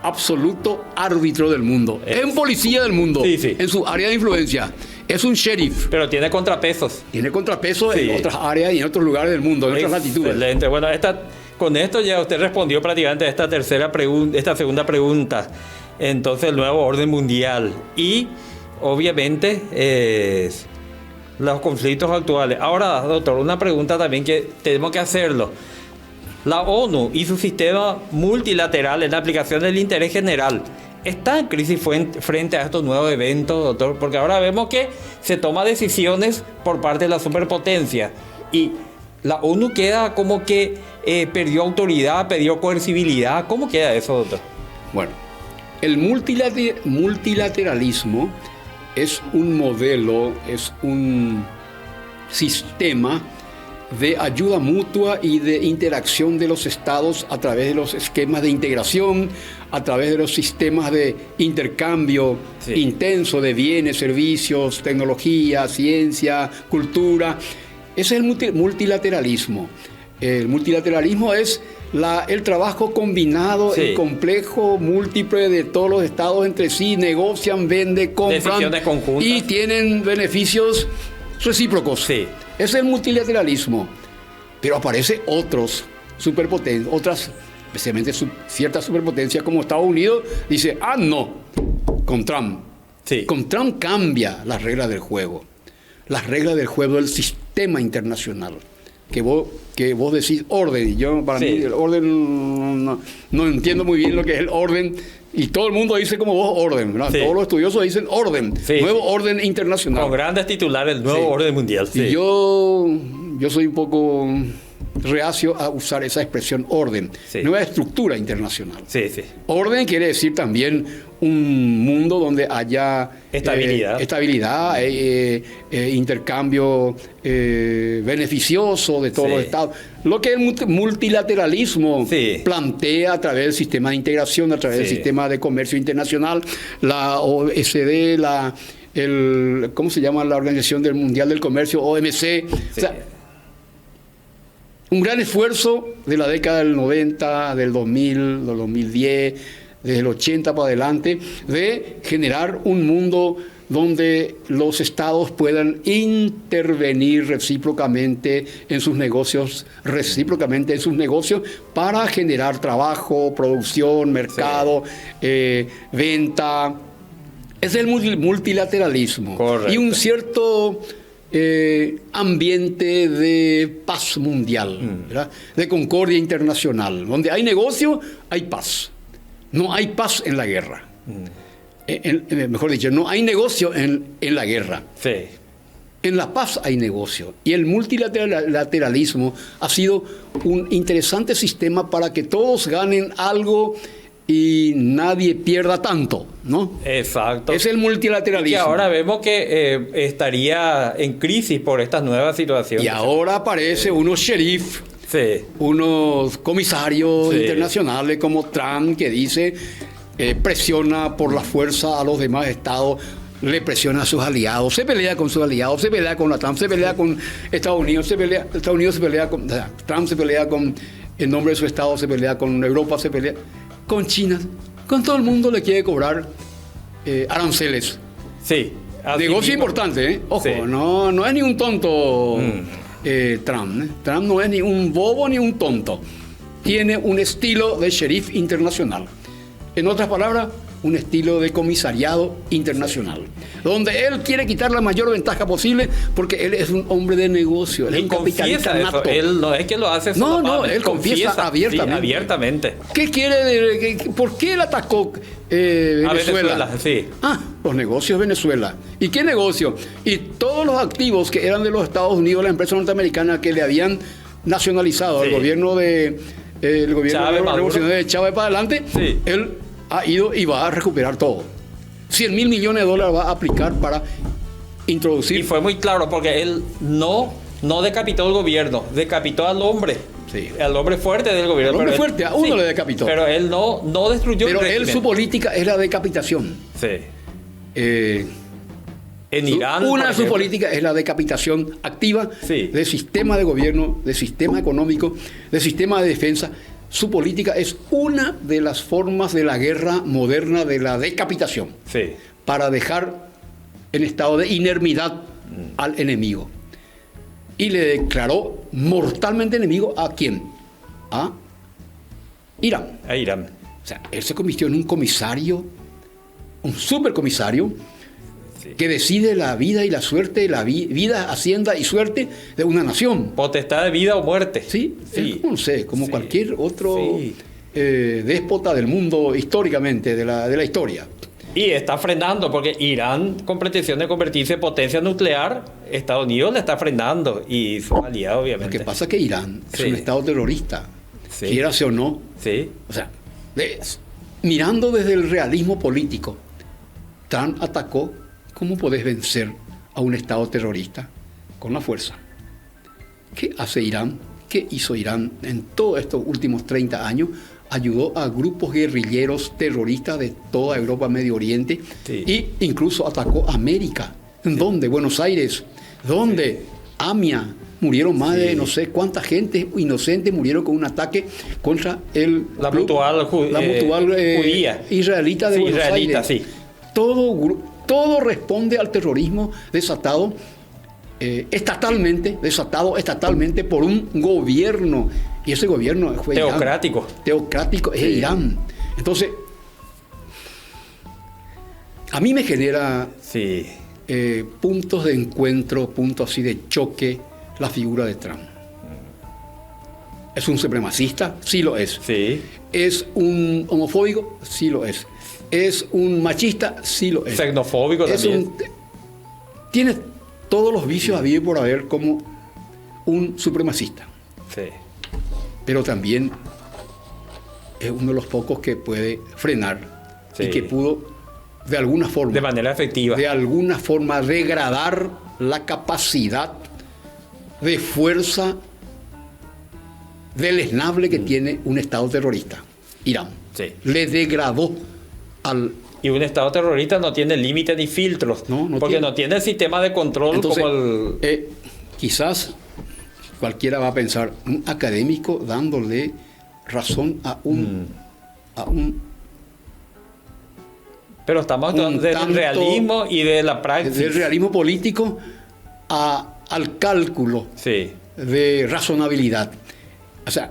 absoluto árbitro del mundo. Es un policía del mundo en su área de influencia. Es un sheriff. Pero tiene contrapesos. Tiene contrapesos en otras áreas y en otros lugares del mundo, en otras latitudes. Excelente. Bueno, con esto ya usted respondió prácticamente a esta segunda pregunta. Entonces, el nuevo orden mundial. Y, obviamente, los conflictos actuales. Ahora, doctor, una pregunta también que tenemos que hacerlo. La ONU y su sistema multilateral en la aplicación del interés general está en crisis frente a estos nuevos eventos, doctor, porque ahora vemos que se toman decisiones por parte de la superpotencia y la ONU queda como que perdió autoridad, perdió coercibilidad. ¿Cómo queda eso, doctor? Bueno, el multilateralismo es un modelo, es un sistema de ayuda mutua y de interacción de los estados a través de los esquemas de integración, a través de los sistemas de intercambio intenso de bienes, servicios, tecnología, ciencia, cultura. Ese es el multilateralismo. El multilateralismo es el trabajo combinado, el complejo, múltiple de todos los estados entre sí, negocian, venden, compran y tienen beneficios recíprocos. Ese es el multilateralismo. Pero aparecen otras superpotencias, especialmente ciertas superpotencias como Estados Unidos, dice, no, con Trump. Con Trump cambia las reglas del juego. Las reglas del juego del sistema internacional. Que vos decís orden, y yo para mí el orden no entiendo muy bien lo que es el orden, y todo el mundo dice como vos orden, ¿verdad? Todos los estudiosos dicen orden, nuevo orden internacional. Con grandes titulares, el nuevo orden mundial. Y yo soy un poco reacio a usar esa expresión orden, nueva estructura internacional. Orden quiere decir también un mundo donde haya estabilidad, intercambio beneficioso de todos los estados. Lo que el multilateralismo plantea a través del sistema de integración, a través del sistema de comercio internacional, la OSD, ¿cómo se llama? La Organización Mundial del Comercio, OMC. O sea, un gran esfuerzo de la década del 90, del 2000, del 2010, desde el 80 para adelante, de generar un mundo donde los estados puedan intervenir recíprocamente en sus negocios, para generar trabajo, producción, mercado, venta. Es el multilateralismo. Correcto. Y un cierto ambiente de paz mundial, ¿verdad? De concordia internacional. Donde hay negocio, hay paz. No hay paz en la guerra. Mejor dicho, no hay negocio en la guerra. En la paz hay negocio. Y el multilateralismo ha sido un interesante sistema para que todos ganen algo y nadie pierda tanto, ¿no? Exacto. Es el multilateralismo. Y ahora vemos que estaría en crisis por estas nuevas situaciones. Y ahora aparece unos sheriff, sí, unos comisarios sí, internacionales como Trump, que dice, presiona por la fuerza a los demás estados, le presiona a sus aliados, se pelea con sus aliados, se pelea con la Trump, se pelea con Estados Unidos, Trump se pelea con, en nombre de su estado, se pelea con Europa, se pelea con China, con todo el mundo le quiere cobrar aranceles. Sí. Negocio importante, ¿eh? Ojo, sí, no es ni un tonto Trump. Trump no es ni un bobo ni un tonto. Tiene un estilo de sheriff internacional. En otras palabras, un estilo de comisariado internacional, donde él quiere quitar la mayor ventaja posible porque él es un hombre de negocio, él es un capitalista nato. Él no es que lo hace solo, no, él confiesa abiertamente. Sí, abiertamente. ¿Qué quiere? ¿Por qué él atacó Venezuela? Sí. Los negocios de Venezuela. ¿Y qué negocio? Y todos los activos que eran de los Estados Unidos, la empresa norteamericana que le habían nacionalizado al gobierno de revolucionario de Chávez para adelante, sí, él ha ido y va a recuperar todo. 100 mil millones de dólares va a aplicar para introducir. Y fue muy claro porque él no decapitó el gobierno, decapitó al hombre. Sí. Al hombre fuerte del gobierno. Al hombre fuerte, a uno le decapitó. Pero él no destruyó el régimen. Pero su política es la decapitación. Sí. En Irán. Una de sus políticas es la decapitación activa, sí, del sistema de gobierno, del sistema económico, del sistema de defensa. Su política es una de las formas de la guerra moderna de la decapitación, sí, para dejar en estado de inermidad al enemigo. Y le declaró mortalmente enemigo ¿a quién? A Irán. A Irán. O sea, él se convirtió en un comisario, un supercomisario, sí, que decide la vida y la suerte, la vida, hacienda y suerte de una nación. Potestad de vida o muerte. Sí, sí. No sé, como sí, cualquier otro sí, déspota del mundo históricamente, de la historia. Y está frenando, porque Irán, con pretensión de convertirse en potencia nuclear, Estados Unidos le está frenando, y su aliado, obviamente. Lo que pasa es que Irán sí, es un estado terrorista, sí, quieras o no. Sí. O sea, mirando desde el realismo político, Trump atacó. ¿Cómo podés vencer a un estado terrorista? Con la fuerza. ¿Qué hace Irán? ¿Qué hizo Irán en todos estos últimos 30 años? Ayudó a grupos guerrilleros terroristas de toda Europa, Medio Oriente, sí, e incluso atacó América. ¿En sí, dónde? Buenos Aires. ¿Dónde? Sí. Amia. Murieron más, sí, de no sé cuánta gente inocente murieron con un ataque contra la mutual judía israelita de, sí, Buenos Aires. Sí. Todo responde al terrorismo desatado estatalmente por un gobierno. Y ese gobierno fue teocrático. Teocrático es, sí, Irán. Entonces, a mí me genera, sí, puntos de encuentro, puntos así de choque, la figura de Trump. ¿Es un supremacista? Sí lo es. Sí. ¿Es un homofóbico? Sí lo es. ¿Es un machista? Sí lo es. Xenofóbico también. Tiene todos los vicios habidos por haber como un supremacista. Sí. Pero también es uno de los pocos que puede frenar, sí, y que pudo, de alguna forma, de manera efectiva, de alguna forma degradar la capacidad de fuerza deleznable que tiene un Estado terrorista, Irán. Sí. Le degradó y un Estado terrorista no tiene límites ni filtros, porque no tiene el sistema de control. Entonces, como quizás cualquiera va a pensar, un académico dándole razón a un pero estamos hablando del realismo y de la práctica. Del realismo político al cálculo, sí, de razonabilidad. O sea,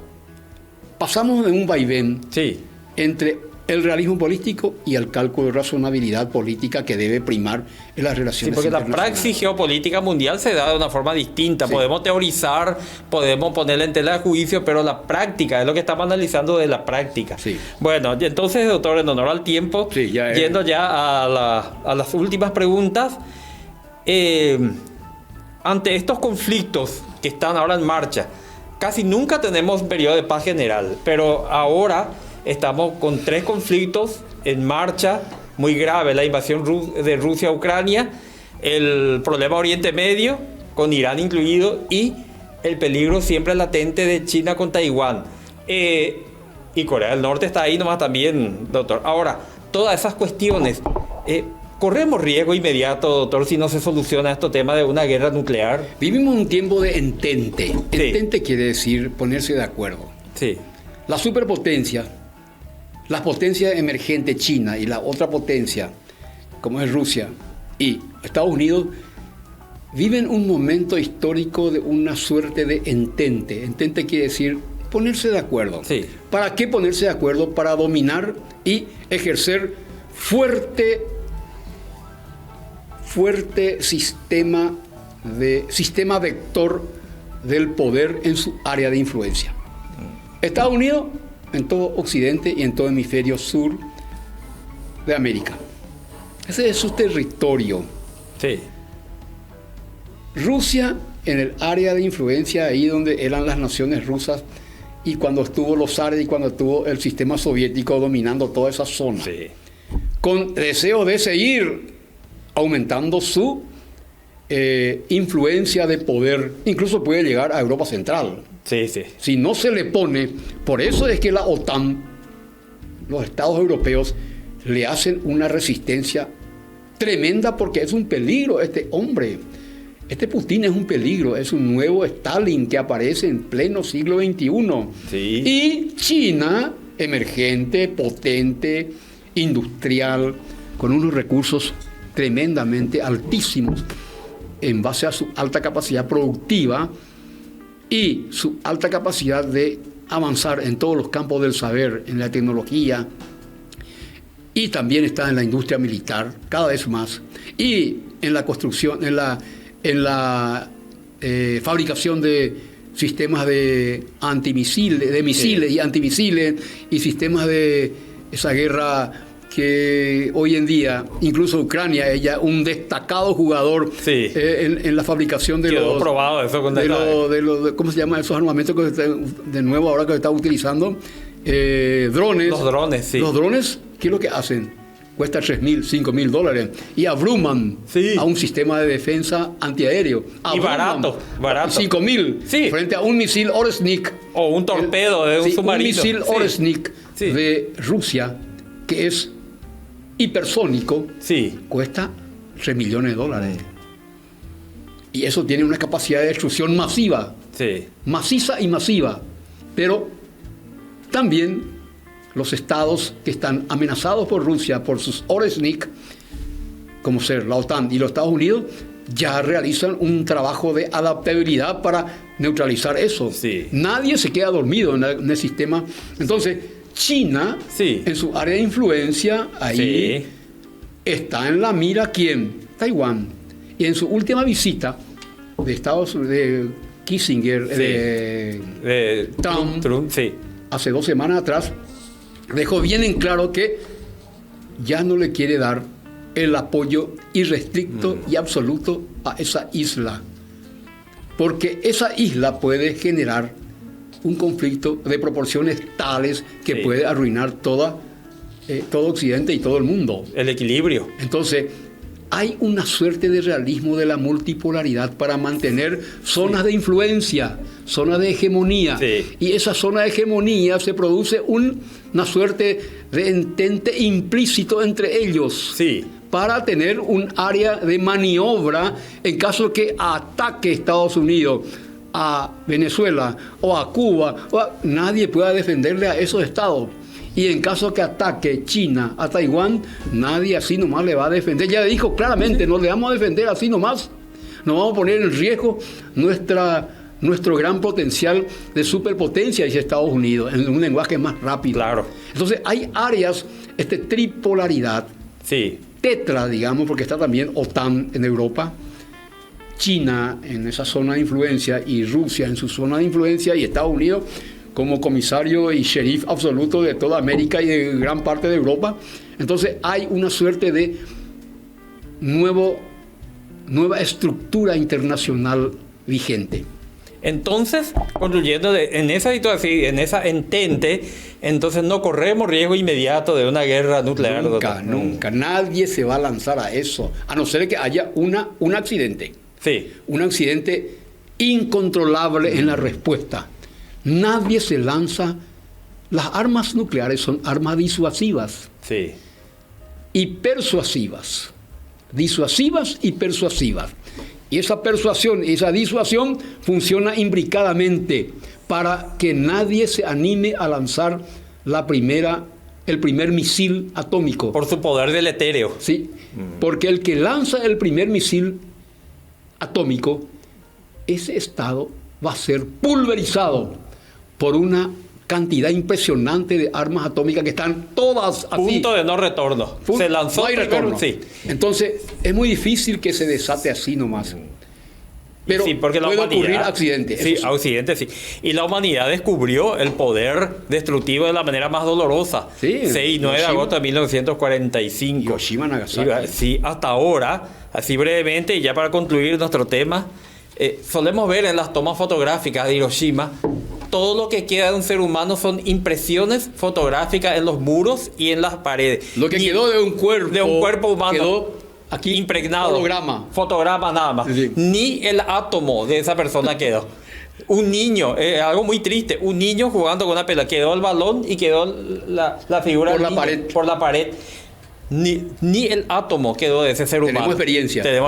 pasamos de un vaivén, sí, entre el realismo político y el cálculo de razonabilidad política que debe primar en las relaciones internacionales. Sí, porque la praxis geopolítica mundial se da de una forma distinta. Sí. Podemos teorizar, podemos ponerla en tela de juicio, pero la práctica es lo que estamos analizando de la práctica. Sí. Bueno, entonces, doctor, en honor al tiempo, sí, yendo ya a las últimas preguntas, ante estos conflictos que están ahora en marcha, casi nunca tenemos un periodo de paz general, pero ahora estamos con 3 conflictos en marcha muy graves: la invasión de Rusia a Ucrania, el problema Oriente Medio, con Irán incluido, y el peligro siempre latente de China con Taiwán. Y Corea del Norte está ahí nomás también, doctor. Ahora, todas esas cuestiones, ¿corremos riesgo inmediato, doctor, si no se soluciona este tema de una guerra nuclear? Vivimos un tiempo de entente. Sí. Entente quiere decir ponerse de acuerdo. Sí. La superpotencia, las potencias emergentes, China, y la otra potencia, como es Rusia y Estados Unidos, viven un momento histórico de una suerte de entente. Entente quiere decir ponerse de acuerdo. Sí. ¿Para qué ponerse de acuerdo? Para dominar y ejercer fuerte sistema vector del poder en su área de influencia. Estados Unidos en todo Occidente y en todo hemisferio sur de América. Ese es su territorio. Sí. Rusia en el área de influencia, ahí donde eran las naciones rusas, y cuando estuvo los zares y cuando estuvo el sistema soviético dominando toda esa zona. Sí. Con deseo de seguir aumentando su influencia de poder, incluso puede llegar a Europa Central. Sí, sí. Si no se le pone, por eso es que la OTAN, los estados europeos, le hacen una resistencia tremenda, porque es un peligro este hombre. Este Putin es un peligro, es un nuevo Stalin que aparece en pleno siglo XXI. Sí. Y China, emergente, potente, industrial, con unos recursos tremendamente altísimos en base a su alta capacidad productiva y su alta capacidad de avanzar en todos los campos del saber, en la tecnología, y también está en la industria militar cada vez más, y en la construcción, en la fabricación de sistemas de antimisiles, de misiles y antimisiles, y sistemas de esa guerra que hoy en día, incluso Ucrania, ella un destacado jugador en la fabricación de Quedó probado eso con ¿cómo se llama? Esos armamentos que de nuevo ahora que se está utilizando, drones. Los drones, sí. Los drones, ¿qué es lo que hacen? Cuesta $3,000, $5,000 y abruman a un sistema de defensa antiaéreo. Y barato. $5,000 frente a un misil Oresnik. O un torpedo de un submarino. Un misil Oresnik de Rusia, que es hipersónico, cuesta $3 millones. Y eso tiene una capacidad de destrucción masiva, maciza y masiva. Pero también los estados que están amenazados por Rusia, por sus Oresnik, como ser la OTAN y los Estados Unidos, ya realizan un trabajo de adaptabilidad para neutralizar eso. Nadie se queda dormido en el sistema. Entonces, China, en su área de influencia, ahí está en la mira, ¿quién? Taiwán. Y en su última visita de Kissinger, de Trump, hace 2 semanas atrás, dejó bien en claro que ya no le quiere dar el apoyo irrestricto y absoluto a esa isla, porque esa isla puede generar un conflicto de proporciones tales que puede arruinar todo Occidente y todo el mundo. El equilibrio. Entonces, hay una suerte de realismo de la multipolaridad para mantener zonas de influencia, zonas de hegemonía. Y esa zona de hegemonía se produce una suerte de entente implícito entre ellos. Para tener un área de maniobra en caso que ataque Estados Unidos a Venezuela o a Cuba, nadie pueda defenderle a esos estados. Y en caso que ataque China a Taiwán, nadie así nomás le va a defender. Ya dijo claramente, no le vamos a defender así nomás. Nos vamos a poner en riesgo nuestro gran potencial de superpotencia, dice Estados Unidos, en un lenguaje más rápido. Entonces hay áreas, tripolaridad, tetra, digamos, porque está también OTAN en Europa, China en esa zona de influencia y Rusia en su zona de influencia y Estados Unidos como comisario y sheriff absoluto de toda América y de gran parte de Europa. Entonces hay una suerte de nuevo nueva estructura internacional vigente. Entonces, concluyendo, en esa situación, en esa entente, entonces no corremos riesgo inmediato de una guerra nuclear. Nunca. Nadie se va a lanzar a eso, a no ser que haya un accidente. Sí. Un accidente incontrolable en la respuesta. Nadie se lanza. Las armas nucleares son armas disuasivas. Sí. Y persuasivas. Disuasivas y persuasivas. Y esa persuasión y esa disuasión funciona imbricadamente para que nadie se anime a lanzar el primer misil atómico. Por su poder deletéreo. Sí, porque el que lanza el primer misil atómico, ese estado va a ser pulverizado por una cantidad impresionante de armas atómicas que están todas así. Punto de no retorno. Se lanzó. No hay retorno. Sí. Entonces, es muy difícil que se desate así nomás. Pero sí, porque puede ocurrir accidentes. Sí, accidentes, sí. Y la humanidad descubrió el poder destructivo de la manera más dolorosa. Sí, 6 y 9 de agosto de 1945. Hiroshima, Nagasaki. Sí, hasta ahora, así brevemente, y ya para concluir nuestro tema, solemos ver en las tomas fotográficas de Hiroshima, todo lo que queda de un ser humano son impresiones fotográficas en los muros y en las paredes. Lo que quedó de un cuerpo humano quedó aquí impregnado. Fotograma nada más. Sí. Ni el átomo de esa persona quedó. Un niño, algo muy triste, un niño jugando con una pelota, quedó el balón y quedó la figura por la pared. Ni el átomo quedó de ese ser humano. Tenemos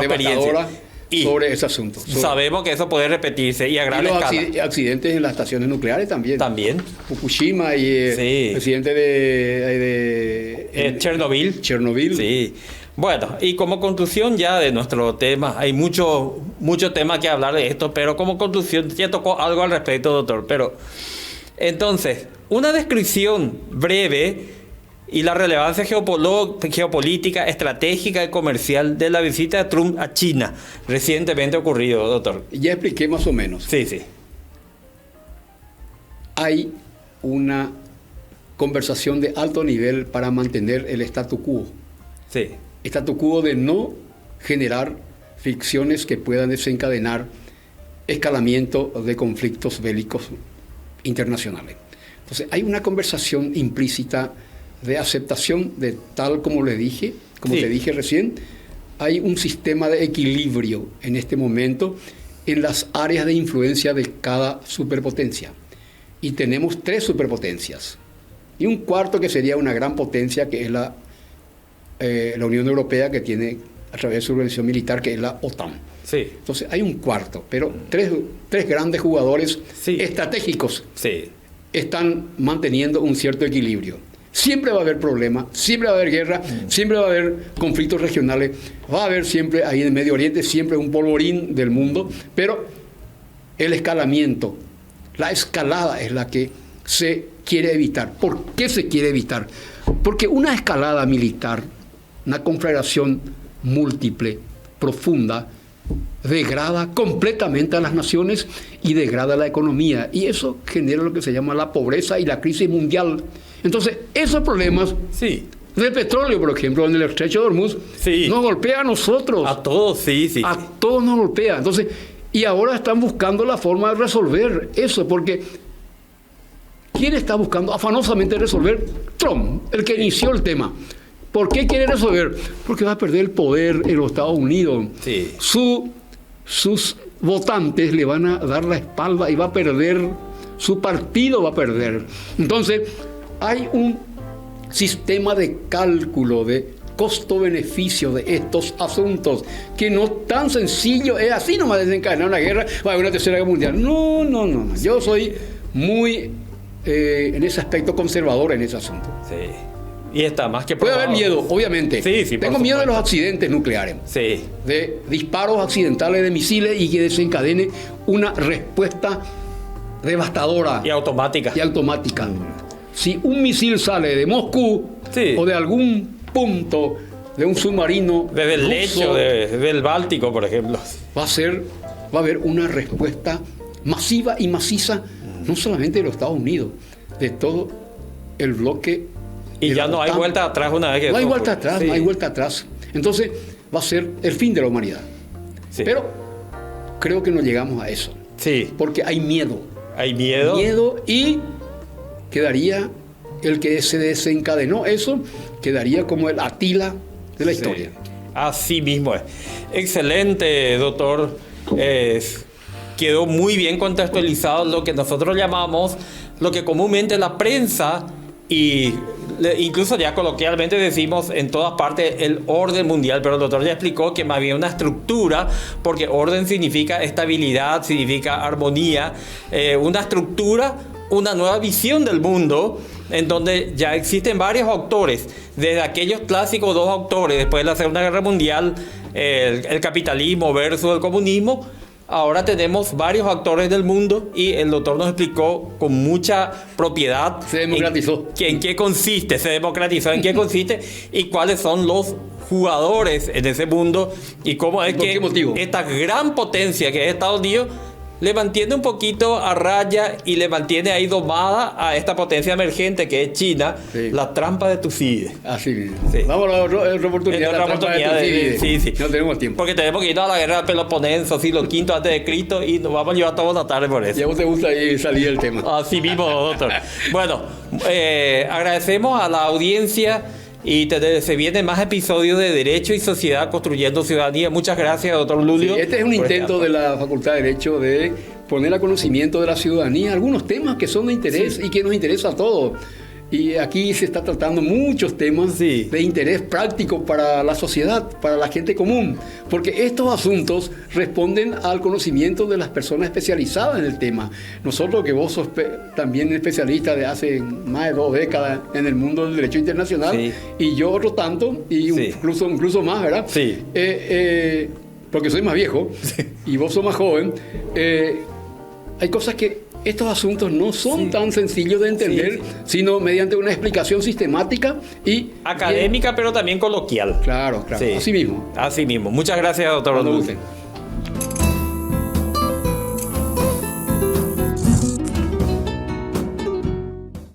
experiencia. Y sobre ese asunto. Sabemos que eso puede repetirse y a gran escala. Y los accidentes en las estaciones nucleares también. Fukushima y el accidente de Chernobyl. Sí. Bueno, y como conclusión ya de nuestro tema, hay mucho tema que hablar de esto, pero como conclusión ya tocó algo al respecto, doctor. Pero entonces, una descripción breve y la relevancia geopolítica, estratégica y comercial de la visita de Trump a China, recientemente ocurrido, doctor. Ya expliqué más o menos. Sí. Hay una conversación de alto nivel para mantener el statu quo. Sí. Statu quo de no generar fricciones que puedan desencadenar escalamiento de conflictos bélicos internacionales. Entonces, hay una conversación implícita de aceptación de tal como te dije recién. Hay un sistema de equilibrio en este momento en las áreas de influencia de cada superpotencia. Y tenemos 3 superpotencias. Y un cuarto que sería una gran potencia, que es la Unión Europea, que tiene a través de su organización militar, que es la OTAN. Sí. Entonces hay un cuarto, pero tres grandes jugadores estratégicos están manteniendo un cierto equilibrio. Siempre va a haber problemas, siempre va a haber guerra, siempre va a haber conflictos regionales, va a haber siempre ahí en el Medio Oriente, siempre un polvorín del mundo, pero el escalamiento, la escalada es la que se quiere evitar. ¿Por qué se quiere evitar? Porque una escalada militar, una conflagración múltiple, profunda, degrada completamente a las naciones y degrada la economía. Y eso genera lo que se llama la pobreza y la crisis mundial. Entonces, esos problemas del petróleo, por ejemplo, en el estrecho de Hormuz, nos golpea a nosotros. A todos, A todos nos golpea. Entonces, y ahora están buscando la forma de resolver eso, porque ¿quién está buscando afanosamente resolver? Trump, el que inició el tema. ¿Por qué quiere resolver? Porque va a perder el poder en los Estados Unidos. Sus votantes le van a dar la espalda y va a perder, su partido va a perder. Entonces, hay un sistema de cálculo de costo-beneficio de estos asuntos, que no tan sencillo es así nomás desencadenar una guerra, va a haber una tercera guerra mundial. No. Yo soy muy, en ese aspecto, conservador en ese asunto. Y está más que puede haber miedo, obviamente. Tengo miedo de los accidentes nucleares. De disparos accidentales de misiles y que desencadene una respuesta devastadora. Y automática. Si un misil sale de Moscú o de algún punto de un submarino desde el lecho del Báltico, por ejemplo, va a haber una respuesta masiva y maciza, no solamente de los Estados Unidos, de todo el bloque. Y ya no hay vuelta atrás una vez que... No hay vuelta atrás. Entonces va a ser el fin de la humanidad. Sí. Pero creo que no llegamos a eso. Sí. Porque hay miedo. Hay miedo. Miedo, y quedaría el que se desencadenó eso, quedaría como el Atila de la historia. Así mismo es. Excelente, doctor. Quedó muy bien contextualizado lo que nosotros llamamos, lo que comúnmente la prensa y incluso ya coloquialmente decimos en todas partes, el orden mundial, pero el doctor ya explicó que más bien una estructura, porque orden significa estabilidad, significa armonía, una estructura, una nueva visión del mundo, en donde ya existen varios autores, desde aquellos clásicos 2 autores, después de la Segunda Guerra Mundial, el capitalismo versus el comunismo. Ahora tenemos varios actores del mundo y el doctor nos explicó con mucha propiedad. Se democratizó. En qué consiste, se democratizó, en qué consiste y cuáles son los jugadores en ese mundo y cómo es que esta gran potencia que es Estados Unidos le mantiene un poquito a raya y le mantiene ahí domada a esta potencia emergente que es China, la trampa de Tucídides. Así mismo. Sí. Vamos a otra oportunidad. La oportunidad de sí. No tenemos tiempo. Porque tenemos que ir a la guerra del Peloponeso, siglo V antes de Cristo, y nos vamos a llevar toda una tarde por eso. Y a vos te gusta ahí salir del tema. Así mismo, doctor. Bueno, agradecemos a la audiencia. Y se vienen más episodios de Derecho y Sociedad Construyendo Ciudadanía. Muchas gracias, doctor Lulio. Sí, este es un intento de la Facultad de Derecho de poner a conocimiento de la ciudadanía algunos temas que son de interés y que nos interesa a todos. Y aquí se está tratando muchos temas de interés práctico para la sociedad, para la gente común, porque estos asuntos responden al conocimiento de las personas especializadas en el tema. Nosotros, que vos sos también especialista de hace más de 2 décadas en el mundo del derecho internacional, y yo otro tanto, y incluso más, ¿verdad? Sí. Porque soy más viejo y vos sos más joven, hay cosas que estos asuntos no son tan sencillos de entender, sino mediante una explicación sistemática y académica, pero también coloquial. Claro, así mismo. Así mismo. Muchas gracias, doctor.